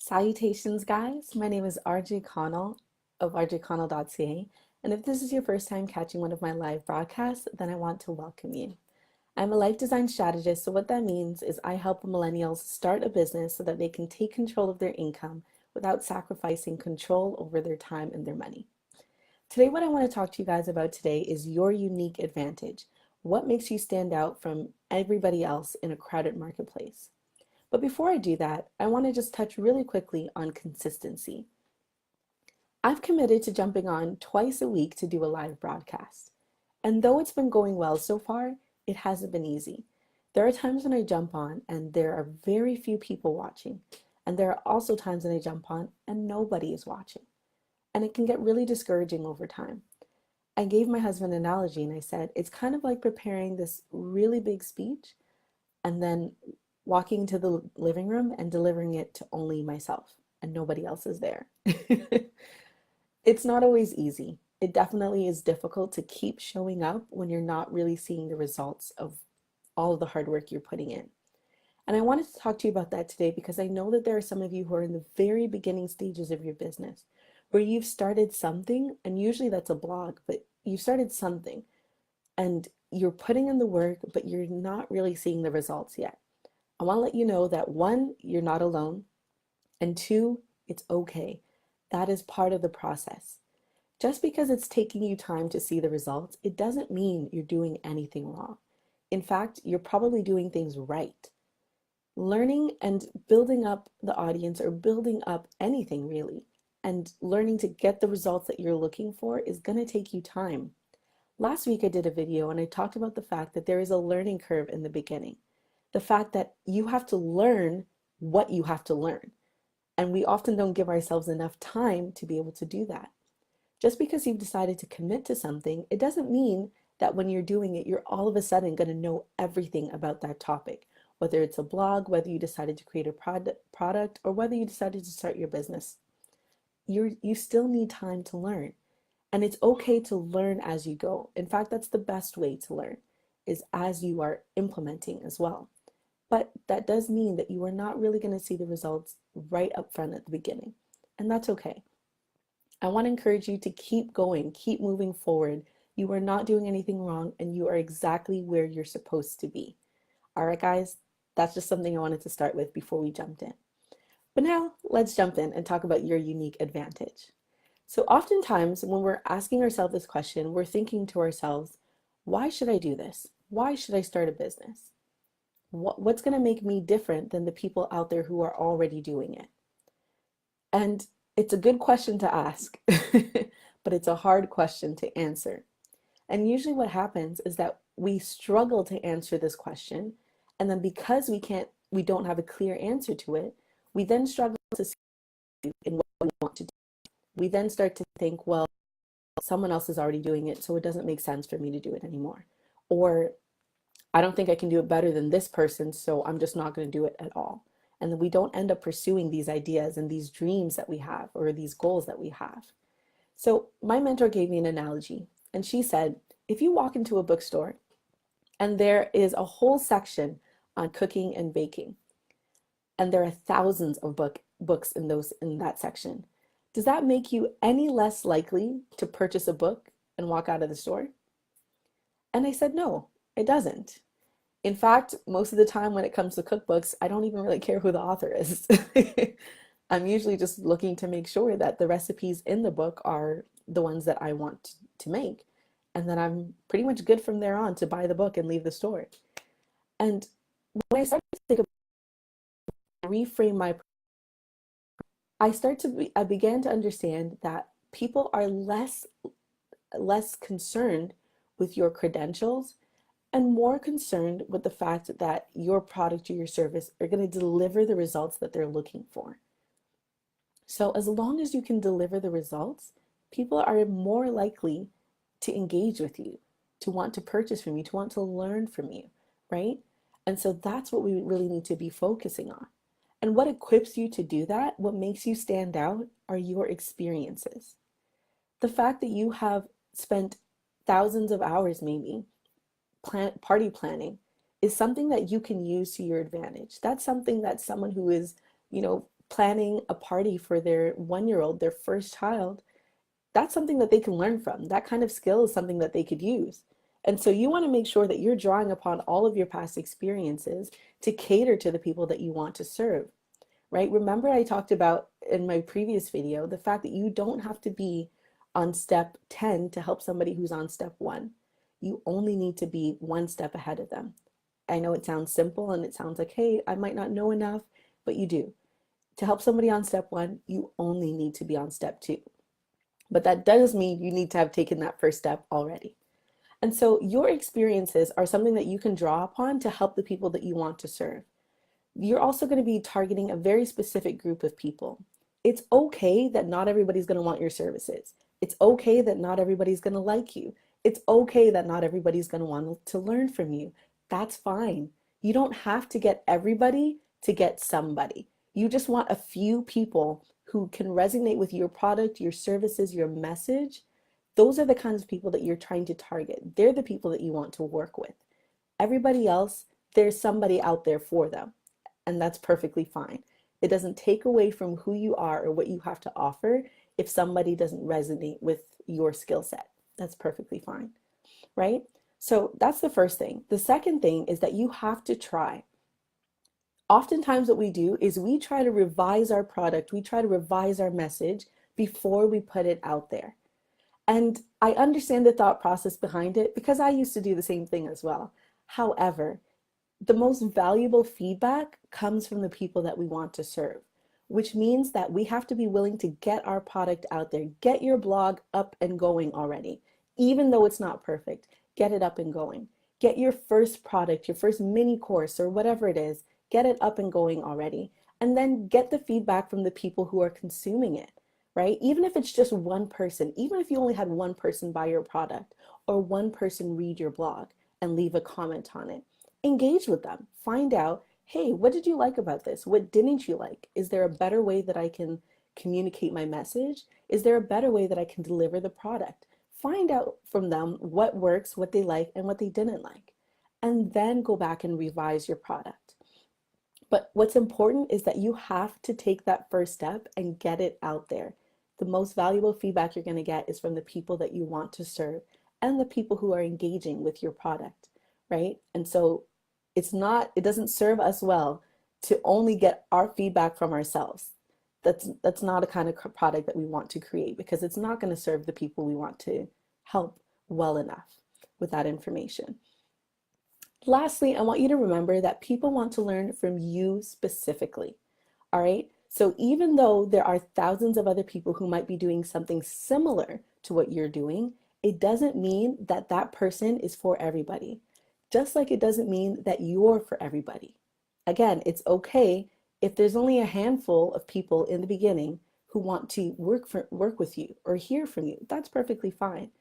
Salutations, guys. My name is RJ Connell of rjconnell.ca. And if this is your first time catching one of my live broadcasts, then I want to welcome you. I'm a life design strategist, so what that means is I help millennials start a business so that they can take control of their income without sacrificing control over their time and their money. Today, what I want to talk to you guys about today is your unique advantage. What makes you stand out from everybody else in a crowded marketplace? But before I do that, I want to just touch really quickly on consistency. I've committed to jumping on twice a week to do a live broadcast. And though it's been going well so far, it hasn't been easy. There are times when I jump on and there are very few people watching. And there are also times when I jump on and nobody is watching. And it can get really discouraging over time. I gave my husband an analogy and I said, it's kind of like preparing this really big speech and then walking into the living room and delivering it to only myself and nobody else is there. It's not always easy. It definitely is difficult to keep showing up when you're not really seeing the results of all of the hard work you're putting in. And I wanted to talk to you about that today because I know that there are some of you who are in the very beginning stages of your business where you've started something, and usually that's a blog, but you've started something and you're putting in the work, but you're not really seeing the results yet. I want to let you know that one, you're not alone, and two, it's okay. That is part of the process. Just because it's taking you time to see the results, it doesn't mean you're doing anything wrong. In fact, you're probably doing things right. Learning and building up the audience or building up anything really, and learning to get the results that you're looking for is going to take you time. Last week I did a video and I talked about the fact that there is a learning curve in the beginning. The fact that you have to learn what you have to learn. And we often don't give ourselves enough time to be able to do that. Just because you've decided to commit to something, it doesn't mean that when you're doing it, you're all of a sudden going to know everything about that topic. Whether it's a blog, whether you decided to create a product, or whether you decided to start your business. You still need time to learn. And it's okay to learn as you go. In fact, that's the best way to learn, is as you are implementing as well. But that does mean that you are not really going to see the results right up front at the beginning. And that's okay. I want to encourage you to keep going, keep moving forward. You are not doing anything wrong and you are exactly where you're supposed to be. All right, guys, that's just something I wanted to start with before we jumped in. But now let's jump in and talk about your unique advantage. So oftentimes when we're asking ourselves this question, we're thinking to ourselves, why should I do this? Why should I start a business? What's going to make me different than the people out there who are already doing it? And it's a good question to ask, but it's a hard question to answer. And usually what happens is that we struggle to answer this question. And then because we don't have a clear answer to it, we then struggle to see in what we want to do. We then start to think, well, someone else is already doing it, so it doesn't make sense for me to do it anymore. Or I don't think I can do it better than this person, so I'm just not going to do it at all. And then we don't end up pursuing these ideas and these dreams that we have or these goals that we have. So my mentor gave me an analogy, and she said, if you walk into a bookstore and there is a whole section on cooking and baking, and there are thousands of books in that section, does that make you any less likely to purchase a book and walk out of the store? And I said, no, it doesn't. In fact, most of the time when it comes to cookbooks, I don't even really care who the author is. I'm usually just looking to make sure that the recipes in the book are the ones that I want to make. And then I'm pretty much good from there on to buy the book and leave the store. And when I started to think about reframe my, I began to understand that people are less concerned with your credentials and more concerned with the fact that your product or your service are going to deliver the results that they're looking for. So as long as you can deliver the results, people are more likely to engage with you, to want to purchase from you, to want to learn from you, right? And so that's what we really need to be focusing on. And what equips you to do that, what makes you stand out, are your experiences. The fact that you have spent thousands of hours maybe party planning is something that you can use to your advantage. That's something that someone who is, planning a party for their 1 year old, their first child, that's something that they can learn from. That kind of skill is something that they could use. And so you want to make sure that you're drawing upon all of your past experiences to cater to the people that you want to serve, right? Remember, I talked about in my previous video the fact that you don't have to be on step 10 to help somebody who's on step 1. You only need to be one step ahead of them. I know it sounds simple and it sounds like, hey, I might not know enough, but you do. To help somebody on step 1, you only need to be on step 2. But that does mean you need to have taken that first step already. And so your experiences are something that you can draw upon to help the people that you want to serve. You're also going to be targeting a very specific group of people. It's okay that not everybody's going to want your services. It's okay that not everybody's going to like you. It's okay that not everybody's going to want to learn from you. That's fine. You don't have to get everybody to get somebody. You just want a few people who can resonate with your product, your services, your message. Those are the kinds of people that you're trying to target. They're the people that you want to work with. Everybody else, there's somebody out there for them, and that's perfectly fine. It doesn't take away from who you are or what you have to offer if somebody doesn't resonate with your skill set. That's perfectly fine, right? So that's the first thing. The second thing is that you have to try. Oftentimes what we do is we try to revise our product, we try to revise our message before we put it out there. And I understand the thought process behind it because I used to do the same thing as well. However, the most valuable feedback comes from the people that we want to serve, which means that we have to be willing to get our product out there. Get your blog up and going already. Even though it's not perfect, get it up and going. Get your first product, your first mini course or whatever it is, get it up and going already. And then get the feedback from the people who are consuming it, right? Even if it's just one person, even if you only had one person buy your product or one person read your blog and leave a comment on it, engage with them. Find out, hey, what did you like about this? What didn't you like? Is there a better way that I can communicate my message? Is there a better way that I can deliver the product? Find out from them what works, what they like, and what they didn't like. And then go back and revise your product. But what's important is that you have to take that first step and get it out there. The most valuable feedback you're going to get is from the people that you want to serve and the people who are engaging with your product, right? And so it doesn't serve us well to only get our feedback from ourselves. That's not a kind of product that we want to create because it's not going to serve the people we want to help well enough with that information. Lastly, I want you to remember that people want to learn from you specifically. All right. So even though there are thousands of other people who might be doing something similar to what you're doing, it doesn't mean that that person is for everybody. Just like it doesn't mean that you're for everybody. Again, it's okay if there's only a handful of people in the beginning who want to work with you or hear from you. That's perfectly fine.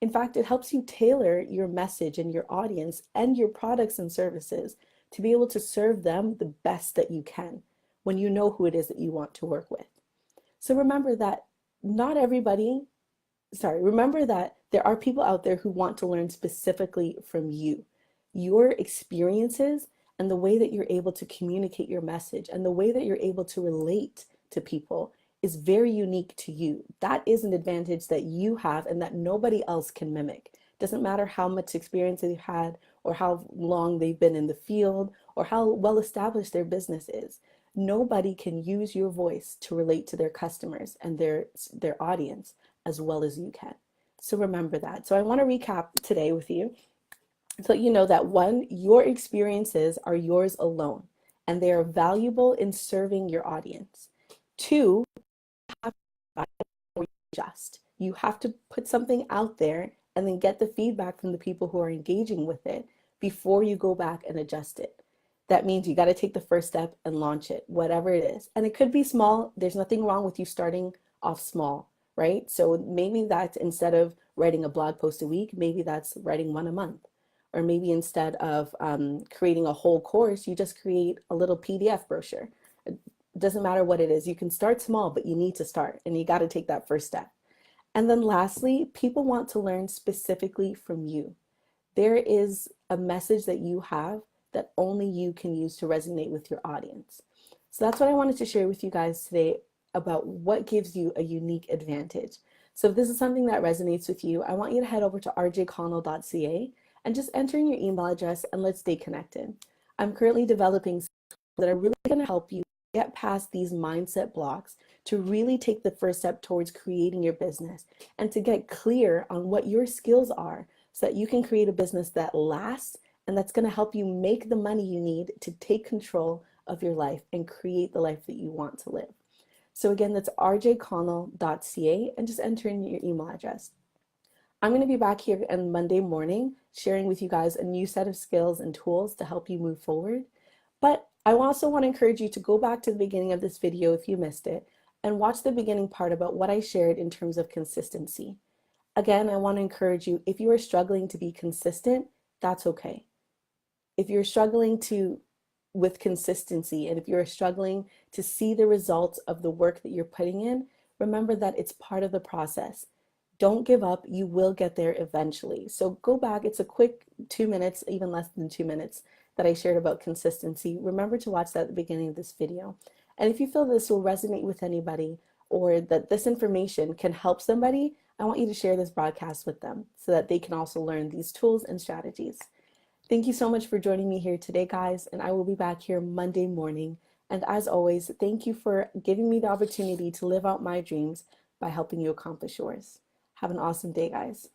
In fact, it helps you tailor your message and your audience and your products and services to be able to serve them the best that you can when you know who it is that you want to work with. So remember that remember that there are people out there who want to learn specifically from you. Your experiences and the way that you're able to communicate your message and the way that you're able to relate to people is very unique to you. That is an advantage that you have and that nobody else can mimic. Doesn't matter how much experience they've had or how long they've been in the field or how well established their business is. Nobody can use your voice to relate to their customers and their audience as well as you can. So remember that. So I want to recap today with you so you know that 1, your experiences are yours alone and they are valuable in serving your audience. 2, you have to put something out there and then get the feedback from the people who are engaging with it before you go back and adjust it. That means you got to take the first step and launch it, whatever it is. And it could be small. There's nothing wrong with you starting off small, right? So maybe that's instead of writing a blog post a week, maybe that's writing one a month. Or maybe instead of creating a whole course, you just create a little PDF brochure. It doesn't matter what it is. You can start small, but you need to start and you got to take that first step. And then lastly, people want to learn specifically from you. There is a message that you have that only you can use to resonate with your audience. So that's what I wanted to share with you guys today about what gives you a unique advantage. So if this is something that resonates with you, I want you to head over to rjconnell.ca and just enter in your email address and let's stay connected. I'm currently developing that are really going to help you get past these mindset blocks to really take the first step towards creating your business and to get clear on what your skills are so that you can create a business that lasts and that's going to help you make the money you need to take control of your life and create the life that you want to live. So again, that's rjconnell.ca and just enter in your email address. I'm going to be back here on Monday morning sharing with you guys a new set of skills and tools to help you move forward. But I also want to encourage you to go back to the beginning of this video if you missed it and watch the beginning part about what I shared in terms of consistency. Again, I want to encourage you, if you are struggling to be consistent, that's okay. If you're struggling with consistency and if you're struggling to see the results of the work that you're putting in, remember that it's part of the process. Don't give up. You will get there eventually. So go back. It's a quick 2 minutes, even less than 2 minutes, that I shared about consistency. Remember to watch that at the beginning of this video. And if you feel this will resonate with anybody or that this information can help somebody, I want you to share this broadcast with them so that they can also learn these tools and strategies. Thank you so much for joining me here today, guys, and I will be back here Monday morning. And as always, thank you for giving me the opportunity to live out my dreams by helping you accomplish yours. Have an awesome day, guys.